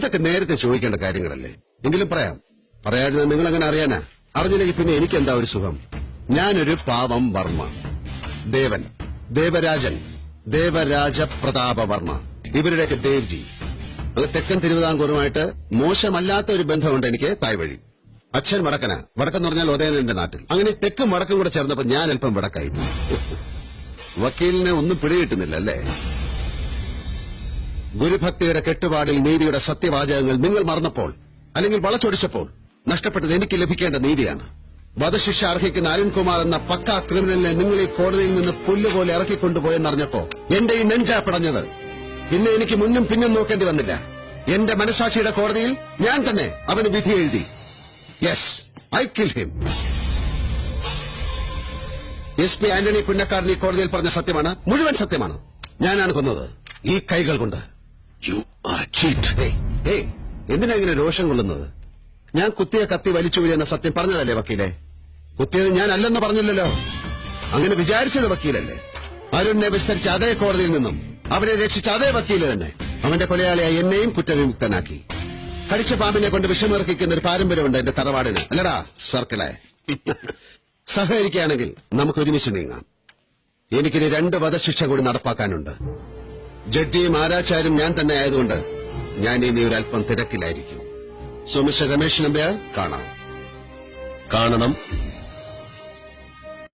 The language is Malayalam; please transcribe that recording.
ഇതൊക്കെ നേരത്തെ ചോദിക്കേണ്ട കാര്യങ്ങളല്ലേ? എങ്കിലും പറയാതിരുന്ന നിങ്ങൾ അങ്ങനെ അറിയാനാ? അറിഞ്ഞില്ലെങ്കിൽ പിന്നെ എനിക്ക് എന്താ ഒരു സുഖം? ഞാനൊരു പാവം വർമ്മ, ദേവൻ, ദേവരാജൻ, ദേവരാജ പ്രതാപ വർമ്മ, ഇവരുടെയൊക്കെ ദേവ്ജി. അത് തെക്കൻ തിരുവിതാംകൂറുമായിട്ട് മോശമല്ലാത്ത ഒരു ബന്ധമുണ്ട് എനിക്ക്. തായ്വഴി അച്ഛൻ വടക്കന, വടക്കെന്ന് പറഞ്ഞാൽ ഉദയനന്റെ നാട്ടിൽ. അങ്ങനെ തെക്കും വടക്കും കൂടെ ചേർന്നപ്പോ ഞാൻ അല്പം വടക്കായി. വക്കീലിനെ ഒന്നും പിടികിട്ടുന്നില്ല അല്ലേ? ഗുരുഭക്തിയുടെ കെട്ടുപാടിൽ നീതിയുടെ സത്യവാചകങ്ങൾ നിങ്ങൾ മറന്നപ്പോൾ, അല്ലെങ്കിൽ വളച്ചൊടിച്ചപ്പോൾ നഷ്ടപ്പെട്ടത് എനിക്ക് ലഭിക്കേണ്ട നീതിയാണ്. വധശിക്ഷ അർഹിക്കുന്ന അരുൺകുമാർ എന്ന പക്കാ ക്രിമിനലിനെ നിങ്ങൾ ഈ കോടതിയിൽ നിന്ന് പുല്ലുപോലെ ഇറക്കിക്കൊണ്ടുപോയെന്നറിഞ്ഞപ്പോ എന്റെ ഈ നെഞ്ചാ പിടഞ്ഞത്. പിന്നെ എനിക്ക് മുന്നും പിന്നും നോക്കേണ്ടി വന്നില്ല. എന്റെ മനസാക്ഷിയുടെ കോടതിയിൽ ഞാൻ തന്നെ അവന് വിധി എഴുതി. Yes, I kill him. SP Antony Punnakkaran ഈ കോടതിയിൽ പറഞ്ഞ സത്യമാണ്, മുഴുവൻ സത്യമാണ്. ഞാനാണ് കൊന്നത് ഈ കൈകൾ കൊണ്ട്. You are cheat. എന്തിനാ ഇങ്ങനെ രോഷം കൊള്ളുന്നത്? ഞാൻ കുത്തിയ കത്തി വലിച്ചു വീഴുന്ന സത്യം പറഞ്ഞതല്ലേ വക്കീലെ? കുത്തിയത് ഞാൻ അല്ലെന്ന് പറഞ്ഞില്ലല്ലോ. അങ്ങനെ വിചാരിച്ചത് വക്കീലല്ലേ? അരുണിനെ വിസ്തരിച്ച അതേ കോടതിയിൽ നിന്നും അവരെ രക്ഷിച്ച അതേ വക്കീല് തന്നെ അവന്റെ കൊലയാളിയായി എന്നെയും കുറ്റവിമുക്തനാക്കി. കടിച്ച പാമ്പിനെ കൊണ്ട് വിഷമിറക്കിക്കുന്ന ഒരു പാരമ്പര്യമുണ്ട് എന്റെ തറവാടിന്, അല്ലടാ സർക്കിളെ? സഹകരിക്കുകയാണെങ്കിൽ നമുക്ക് ഒരുമിച്ച് നീങ്ങാം. എനിക്കിനി 2 വധശിക്ഷ കൂടി നടപ്പാക്കാനുണ്ട്. ജഡ്ജിയും ആരാച്ചാരും ഞാൻ തന്നെ ആയതുകൊണ്ട് ഞാൻ ഇനി ഒരു അല്പം തിരക്കിലായിരിക്കും. സോ മിസ്റ്റർ രമേശ് നമ്പ്യാർ, കാണണം.